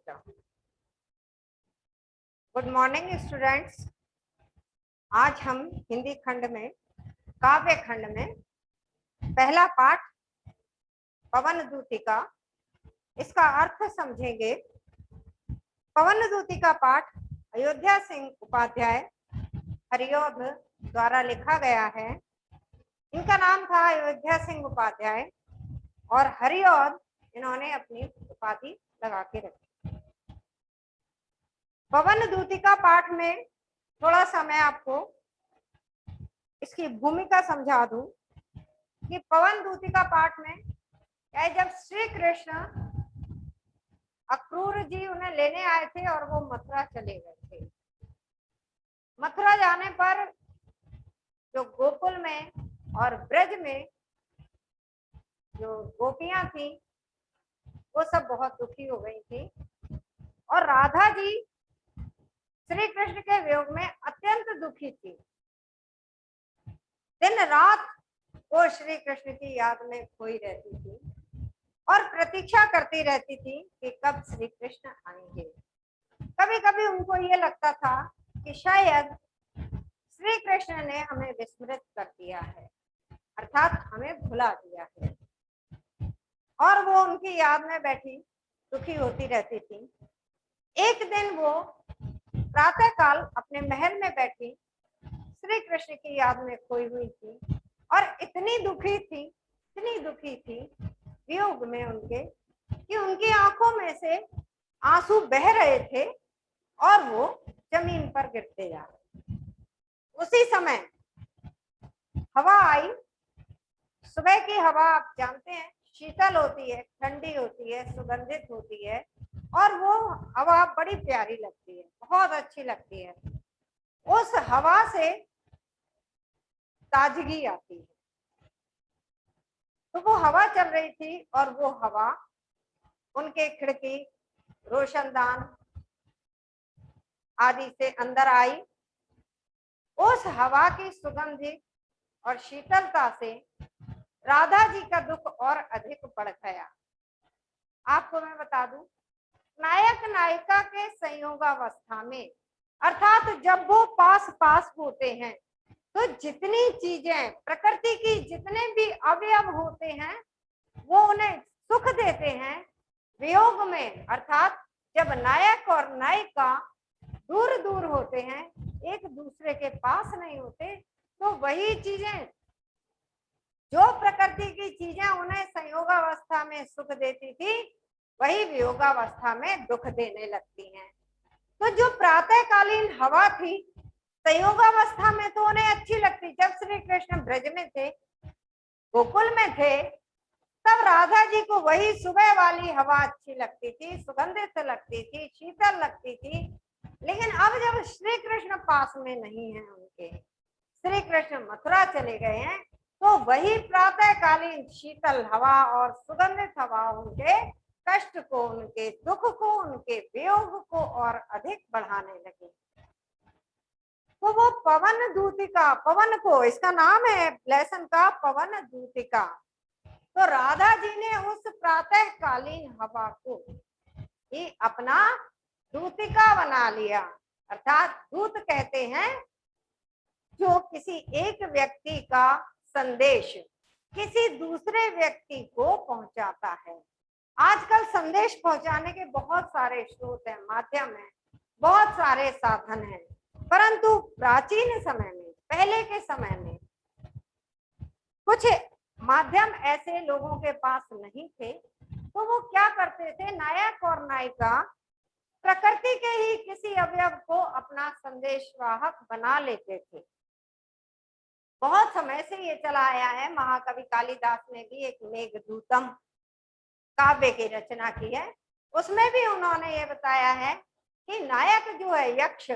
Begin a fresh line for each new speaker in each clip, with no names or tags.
बेटा। Good morning students. आज हम हिंदी खंड में काव्य खंड में पहला पाठ पवन दूतिका, इसका अर्थ समझेंगे। पवन दूतिका पाठ अयोध्या सिंह उपाध्याय हरिऔध द्वारा लिखा गया है। इनका नाम था अयोध्या सिंह उपाध्याय और हरिऔध इन्होंने अपनी उपाधि लगा के रखी। पवन दूतिका पाठ में थोड़ा सा मैं आपको इसकी भूमिका समझा दूं कि पवन दूतिका पाठ में जब श्री कृष्ण अक्रूर जी उन्हें लेने आए थे और वो मथुरा चले गए थे। मथुरा जाने पर जो गोकुल में और ब्रज में जो गोपियां थी वो सब बहुत दुखी हो गई थी और राधा जी श्री कृष्ण के वियोग में अत्यंत दुखी थी। दिन रात वो श्री कृष्ण की याद में खोई रहती थी और प्रतीक्षा करती रहती थी कि कब श्री कृष्ण आएंगे। कभी कभी उनको ये लगता था कि शायद श्री कृष्ण ने हमें विस्मृत कर दिया है, अर्थात हमें भुला दिया है, और वो उनकी याद में बैठी दुखी होती रहती थी। एक दिन वो प्रातः काल अपने महल में बैठी श्री कृष्ण की याद में खोई हुई थी और इतनी दुखी थी वियोग में उनके कि उनकी आंखों में से आंसू बह रहे थे और वो जमीन पर गिरते जा रहे। उसी समय हवा आई। सुबह की हवा आप जानते हैं शीतल होती है, ठंडी होती है, सुगंधित होती है और वो हवा बड़ी प्यारी लगती है, बहुत अच्छी लगती है। उस हवा से ताजगी आती है। तो वो हवा चल रही थी और वो हवा उनके खिड़की, रोशनदान आदि से अंदर आई। उस हवा की सुगंधित और शीतलता से राधा जी का दुख और अधिक बढ़ गया। आपको मैं बता दूं, नायक नायिका के संयोगावस्था में, अर्थात जब वो पास पास होते हैं तो जितनी चीजें प्रकृति की जितने भी अवयव होते हैं वो उन्हें सुख देते हैं। वियोग में, अर्थात जब नायक और नायिका दूर दूर होते हैं, एक दूसरे के पास नहीं होते, तो वही चीजें, जो प्रकृति की चीजें उन्हें संयोगावस्था में सुख देती थी, वही वियोगावस्था में दुख देने लगती हैं। तो जो प्रातःकालीन हवा थी संयोगावस्था में तो उन्हें अच्छी लगती। जब श्री कृष्ण ब्रज में थे, गोकुल में थे, तब राधा जी को वही सुबह वाली हवा अच्छी लगती थी, सुगंधित लगती थी, शीतल लगती थी। लेकिन अब जब श्री कृष्ण पास में नहीं है उनके, श्री कृष्ण मथुरा चले गए हैं, तो वही प्रातःकालीन शीतल हवा और सुगंधित हवा उनके कष्ट को, उनके दुख को, उनके वियोग को और अधिक बढ़ाने लगी। तो वो पवन दूतिका, पवन को, इसका नाम है लेसन का पवन दूतिका। तो राधा जी ने उस प्रातःकालीन हवा को ही अपना दूतिका बना लिया। अर्थात दूत कहते हैं जो किसी एक व्यक्ति का संदेश किसी दूसरे व्यक्ति को पहुंचाता है। आजकल संदेश पहुंचाने के बहुत सारे स्रोत हैं, माध्यम हैं, बहुत सारे साधन हैं, परंतु प्राचीन समय में, पहले के समय में कुछ माध्यम ऐसे लोगों के पास नहीं थे, तो वो क्या करते थे, नायक और नायिका प्रकृति के ही किसी अवयव को अपना संदेशवाहक बना लेते थे। बहुत समय से ये चला आया है। महाकवि कालिदास ने भी एक मेघदूतम काव्य की रचना की है, उसमें भी उन्होंने ये बताया है कि नायक जो है यक्ष,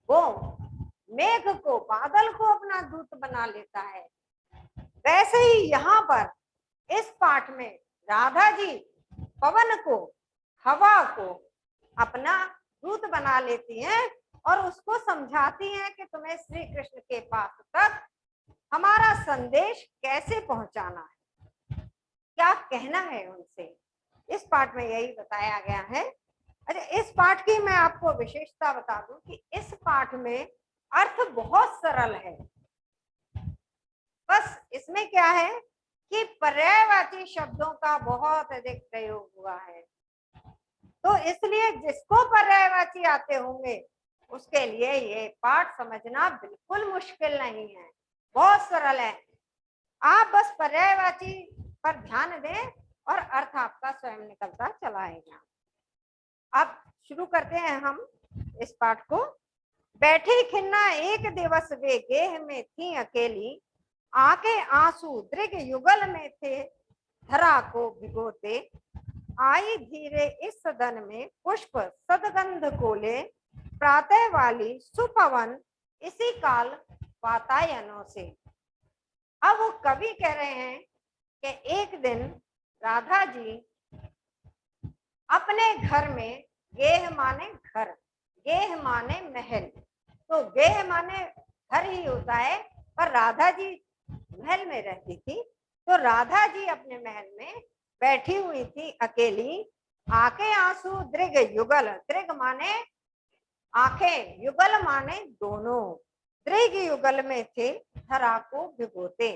वो मेघ को, बादल को अपना दूत बना लेता है। वैसे ही यहाँ पर इस पाठ में राधा जी पवन को, हवा को अपना दूत बना लेती हैं और उसको समझाती हैं कि तुम्हें श्री कृष्ण के पास तक हमारा संदेश कैसे पहुंचाना है, क्या कहना है उनसे। इस पाठ में यही बताया गया है। इस पाठ की मैं आपको विशेषता बता दूं कि इस पाठ में अर्थ बहुत सरल है। बस इसमें क्या है कि पर्यायवाची शब्दों का बहुत अधिक प्रयोग हुआ है, तो इसलिए जिसको पर्यायवाची आते होंगे उसके लिए ये पाठ समझना बिल्कुल मुश्किल नहीं है, बहुत सरल है। आप बस पर्यायवाची पर ध्यान दें और अर्थ आपका स्वयं निकलता चला आएगा। अब शुरू करते हैं हम इस पाठ को। बैठी खिन्ना एक दिवस वे गेह में थी अकेली, आके आंसू दृग युगल में थे धरा को भिगोते, आई धीरे इस सदन में पुष्प सदगंध कोले, प्रातः वाली सुपवन इसी काल वातायनों से। अब वो कवि कह रहे हैं कि एक दिन राधा जी अपने घर में, गेह माने घर, गेह माने महल, तो गेह माने घर ही होता है, पर राधा जी महल में रहती थी। तो राधा जी अपने महल में बैठी हुई थी अकेली, आके आंसू दृग युगल, दृग माने आंखें, युगल माने दोनों, दृग युगल में थे धरा को भिगोते,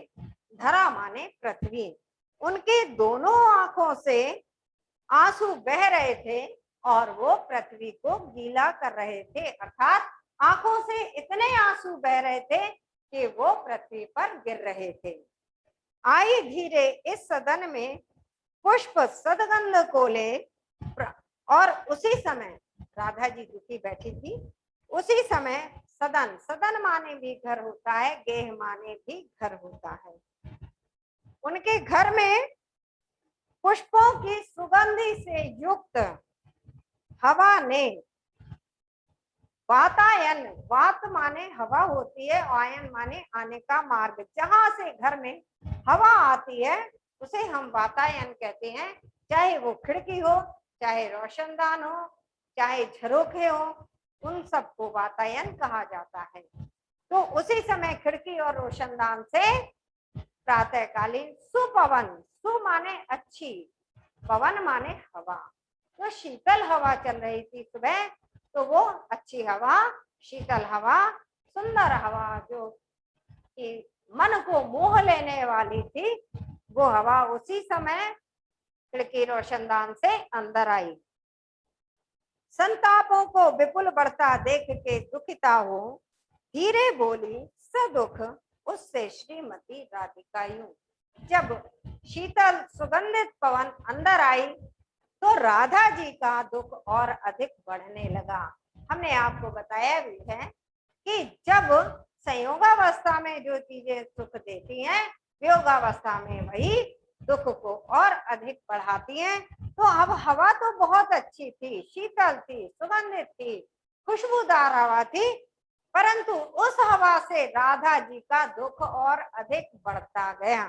धरा माने पृथ्वी, उनके दोनों आंखों से आंसू बह रहे थे और वो पृथ्वी को गीला कर रहे थे, अर्थात आंखों से इतने आंसू बह रहे थे कि वो पृथ्वी पर गिर रहे थे। आई धीरे इस सदन में पुष्प सदगंध कोले, और उसी समय राधा जी दुखी बैठी थी, उसी समय सदन, सदन माने भी घर होता है, गेह माने भी घर होता है, उनके घर में पुष्पों की सुगंधि से युक्त हवा ने, वातायन, वात माने हवा होती है, आयन माने आने का मार्ग, जहां से घर में हवा आती है उसे हम वातायन कहते हैं, चाहे वो खिड़की हो, चाहे रोशनदान हो, चाहे झरोखे हो, उन सबको वातायन कहा जाता है। तो उसी समय खिड़की और रोशनदान से प्रातःकालीन सुपवन, सु माने अच्छी, पवन माने हवा, तो शीतल हवा चल रही थी सुबह, तो वो अच्छी हवा, शीतल हवा, सुंदर हवा जो कि मन को मोह लेने वाली थी, वो हवा उसी समय खिड़की रोशनदान से अंदर आई। संतापों को विपुल बढ़ता देख के दुखिता हो, धीरे बोली सदुख उससे श्रीमती राधिका यूं। जब शीतल सुगंधित पवन अंदर आई तो राधा जी का दुख और अधिक बढ़ने लगा। हमने आपको बताया भी है कि जब संयोगावस्था में जो चीजें सुख देती हैं, वियोगावस्था में वही दुख को और अधिक बढ़ाती हैं। तो अब हवा तो बहुत अच्छी थी, शीतल थी, सुगंधित थी, खुशबूदार हवा थी, परंतु उस हवा से राधा जी का दुख और अधिक बढ़ता गया।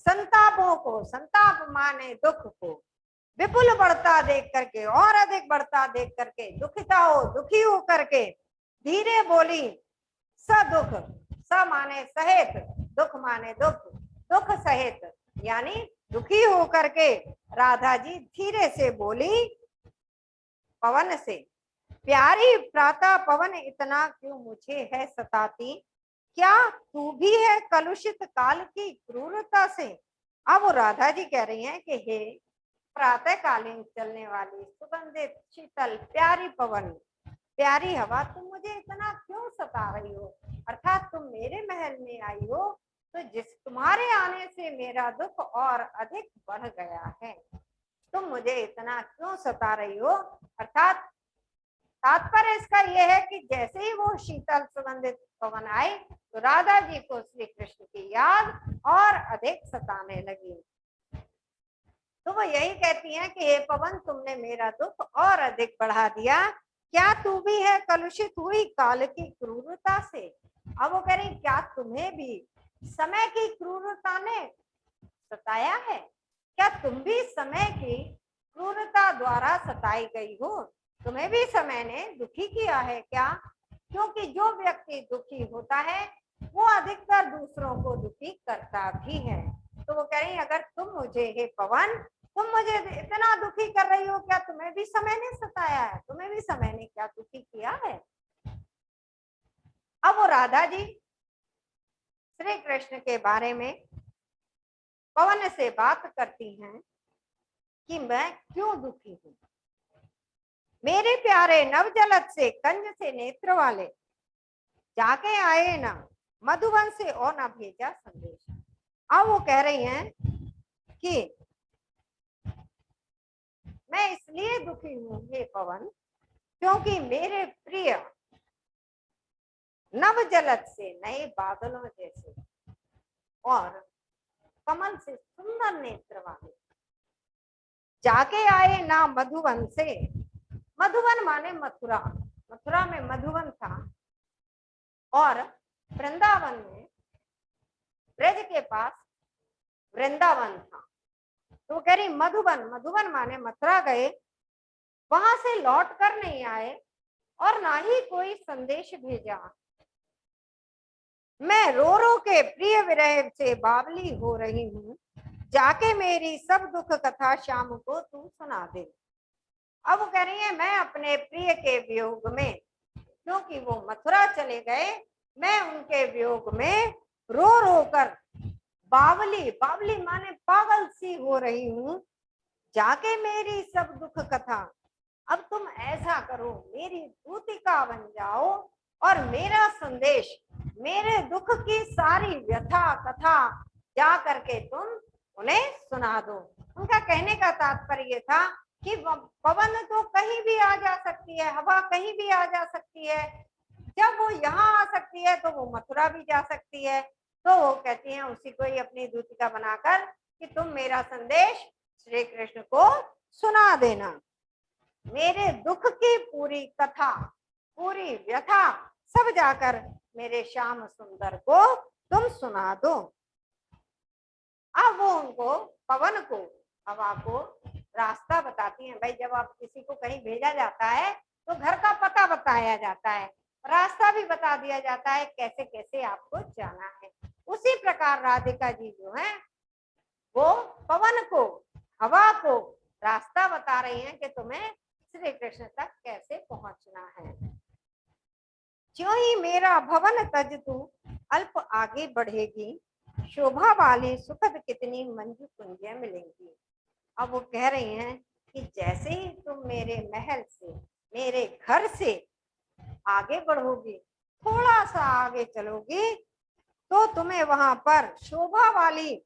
संतापों को, संताप माने दुख को, विपुल बढ़ता देख करके और अधिक बढ़ता देख करके दुखिता हो, दुखी हो करके धीरे बोली सदुख, स माने सहित, दुख माने दुख, दुख सहित, यानी दुखी हो करके राधा जी धीरे से बोली पवन से, प्यारी प्रातः पवन इतना क्यों मुझे है सताती, क्या तू भी है कलुषित काल की क्रूरता से। अब राधा जी कह रही हैं कि हे प्रातःकालीन चलने वाली सुगंधित शीतल प्यारी पवन, प्यारी हवा, तुम मुझे इतना क्यों सता रही हो, अर्थात तुम मेरे महल में आई हो तो जिस तुम्हारे आने से मेरा दुख और अधिक बढ़ गया है, तुम मुझे इतना क्यों सता रही हो। अर्थात तात्पर्य इसका यह है कि जैसे ही वो शीतल सुगंधित पवन आई तो राधा जी को श्री कृष्ण की याद और अधिक सताने लगी। तो वो यही कहती हैं कि हे पवन, तुमने मेरा दुख और अधिक बढ़ा दिया, क्या तू भी है कलुषित हुई काल की क्रूरता से। अब वो कह रही क्या तुम्हें भी समय की क्रूरता ने सताया है, क्या तुम भी समय की क्रूरता द्वारा सताई गई हो, तुम्हें भी समय ने दुखी किया है क्या। क्योंकि जो व्यक्ति दुखी होता है वो अधिकतर दूसरों को दुखी करता भी है। तो वो कह रही अगर तुम मुझे हे पवन तुम मुझे इतना दुखी कर रही हो, क्या तुम्हें भी समय ने सताया है? तुम्हें भी समय ने क्या दुखी किया है? अब वो राधा जी श्री कृष्ण के बारे में पवन से बात करती हैं कि मैं क्यों दुखी हूं। मेरे प्यारे नवजलद से कंज से नेत्र वाले, जाके आए ना मधुबन से और ना भेजा संदेश। अब वो कह रही हैं कि मैं इसलिए दुखी हूं हे पवन, क्योंकि मेरे प्रिय नवजलद से नए बादलों जैसे और कमल से सुंदर नेत्र वाले जाके आए ना मधुबन से। मधुबन माने मथुरा, मथुरा में मधुबन था और वृंदावन में ब्रज के पास वृंदावन था। तो कह रही मधुबन, मधुबन माने मथुरा गए, वहां से लौट कर नहीं आए और ना ही कोई संदेश भेजा। मैं रो रो के प्रिय विरह से बावली हो रही हूँ, जाके मेरी सब दुख कथा शाम को तू सुना दे। अब वो कह रही है मैं अपने प्रिय के वियोग में, क्योंकि वो मथुरा चले गए, मैं उनके वियोग में रो रो कर बावली, बावली माने पागल सी हो रही हूँ, जाके मेरी सब दुख कथा। अब तुम ऐसा करो, मेरी दूतिका बन जाओ और मेरा संदेश, मेरे दुख की सारी व्यथा कथा जा करके तुम उन्हें सुना दो। उनका कहने का तात्पर्य था कि पवन तो कहीं भी आ जा सकती है, हवा कहीं भी आ जा सकती है, जब वो यहाँ आ सकती है तो वो मथुरा भी जा सकती है। तो वो कहती हैं उसी को ही अपनी दूतिका बनाकर कि तुम मेरा संदेश श्री कृष्ण को सुना देना, मेरे दुख की पूरी कथा, पूरी व्यथा सब जाकर मेरे श्याम सुंदर को तुम सुना दो। अब वो उनको, पवन को, हवा को रास्ता बताती हैं। भाई जब आप किसी को कहीं भेजा जाता है तो घर का पता बताया जाता है, रास्ता भी बता दिया जाता है कैसे कैसे आपको जाना है। उसी प्रकार राधिका जी जो है वो पवन को, हवा को रास्ता बता रही हैं कि तुम्हें श्री कृष्ण तक कैसे पहुंचना है। ज्यों ही मेरा भवन तज तू अल्प आगे बढ़ेगी, शोभा वाली सुखद कितनी मंजू कुंजियां मिलेंगी। अब वो कह रही हैं कि जैसे ही तुम मेरे महल से, मेरे घर से आगे बढ़ोगी, थोड़ा सा आगे चलोगी, तो तुम्हें वहां पर शोभा वाली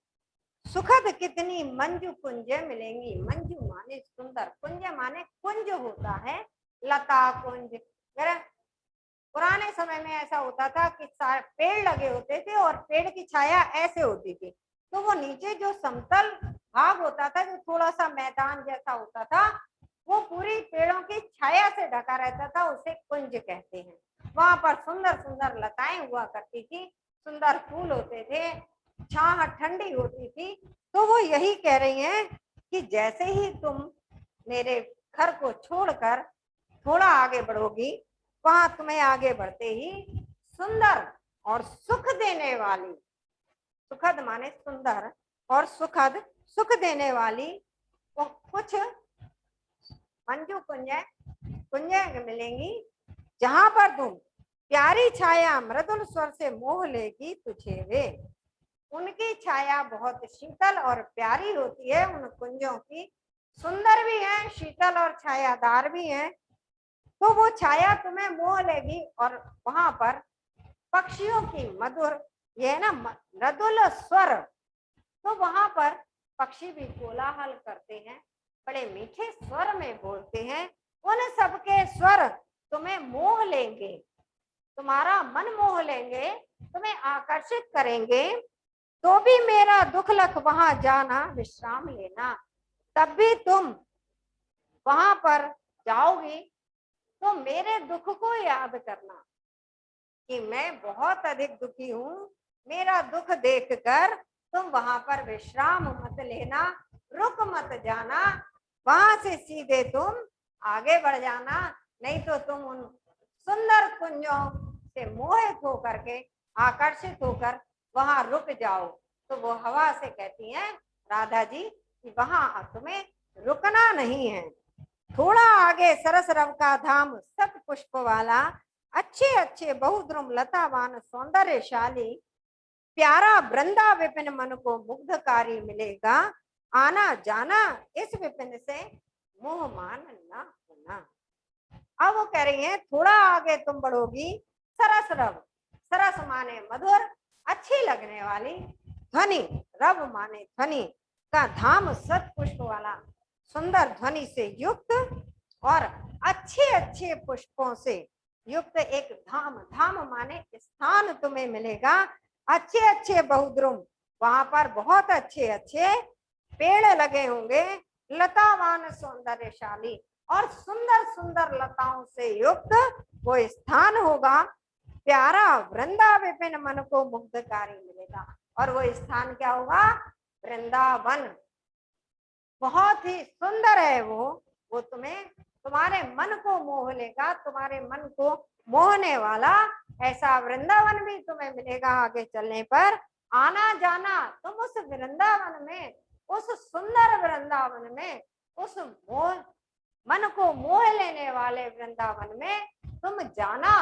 सुखद कितनी मंजू कुंज मिलेंगी। मंजू माने सुंदर, कुंज माने कुंज होता है, लता कुंज। पुराने समय में ऐसा होता था कि पेड़ लगे होते थे और पेड़ की छाया ऐसे होती थी, तो वो नीचे जो समतल भाग होता था, जो थोड़ा सा मैदान जैसा होता था, वो पूरी पेड़ों की छाया से ढका रहता था, उसे कुंज कहते हैं। वहां पर सुंदर सुंदर लताएं हुआ करती थी, सुंदर फूल होते थे, छाह ठंडी होती थी। तो वो यही कह रही हैं कि जैसे ही तुम मेरे घर को छोड़कर थोड़ा आगे बढ़ोगी, वहां तुम्हें आगे बढ़ते ही सुंदर और सुख देने वाली, सुखद माने सुंदर और सुखद, सुख देने वाली वो कुछ मंजू कुंज मिलेंगी, जहां पर तुम प्यारी छाया मृदुल स्वर से मोह लेगी तुझे वे। उनकी छाया बहुत शीतल और प्यारी होती है, उन कुंजों की, सुंदर भी है, शीतल और छायादार भी है। तो वो छाया तुम्हें मोह लेगी और वहां पर पक्षियों की मधुर, ये है ना मृदुल स्वर, तो वहां पर पक्षी भी कोलाहल करते हैं, बड़े मीठे स्वर में बोलते हैं। उन सबके स्वर तुम्हें मोह लेंगे, तुम्हारा मन मोह लेंगे, तुम्हें आकर्षित करेंगे। तो भी मेरा दुख लख वहां जाना विश्राम लेना, तब भी तुम वहां पर जाओगी तो मेरे दुख को याद करना कि मैं बहुत अधिक दुखी हूँ, मेरा दुख देखकर तुम वहां पर विश्राम मत लेना, रुक मत जाना, वहां से सीधे तुम आगे बढ़ जाना, नहीं तो तुम उन सुंदर कुंजों से मोहित होकर के, आकर्षित होकर वहां रुक जाओ। तो वो हवा से कहती हैं राधा जी कि वहां तुम्हें रुकना नहीं है। थोड़ा आगे सरस रव का धाम सत पुष्प वाला, अच्छे अच्छे बहुद्रुम लतावान सौंदर्यशाली, प्यारा वृंदा विपिन मन को मुग्धकारी मिलेगा, आना जाना इस विपिन से मोह मान न होना। अब वो कह रही हैं थोड़ा आगे तुम बढ़ोगी, सरस रव, सरस माने मधुर, अच्छी लगने वाली, ध्वनि, रव माने ध्वनि का धाम सत पुष्प वाला, सुंदर ध्वनि से युक्त और अच्छे अच्छे पुष्पों से युक्त एक धाम, धाम माने स्थान तुम्हें मिलेगा, अच्छे अच्छे बहुद्रुम, वहां पर बहुत अच्छे अच्छे पेड़ लगे होंगे, लतावान सौंदर्यशाली और सुंदर सुंदर लताओं से युक्त वो स्थान होगा, प्यारा वृंदा विपिन मन को मुग्धकारी मिलेगा। और वो स्थान क्या होगा? वृंदावन। बहुत ही सुंदर है वो तुम्हें, तुम्हारे मन को मोह लेगा, तुम्हारे मन को मोहने वाला ऐसा वृंदावन भी तुम्हें मिलेगा आगे चलने पर। आना जाना तुम उस वृंदावन में, उस सुंदर वृंदावन में, उस मोह, मन को मोह लेने वाले वृंदावन में तुम जाना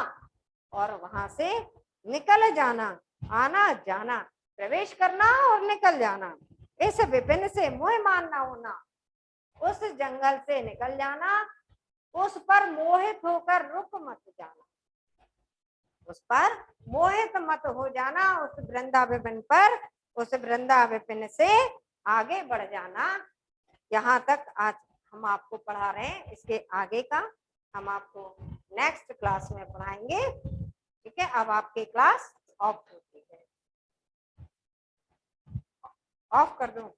और वहां से निकल जाना। आना जाना, प्रवेश करना और निकल जाना। इस विपिन से मोह मानना होना, उस जंगल से निकल जाना, उस पर मोहित होकर रुक मत जाना, उस पर मोहित मत हो जाना, उस वृंदा विपिन पर, उस वृंदा विपिन से आगे बढ़ जाना। यहाँ तक आज हम आपको पढ़ा रहे हैं, इसके आगे का हम आपको नेक्स्ट क्लास में पढ़ाएंगे। ठीक है, अब आपकी क्लास ऑफ होती है, ऑफ कर दूं।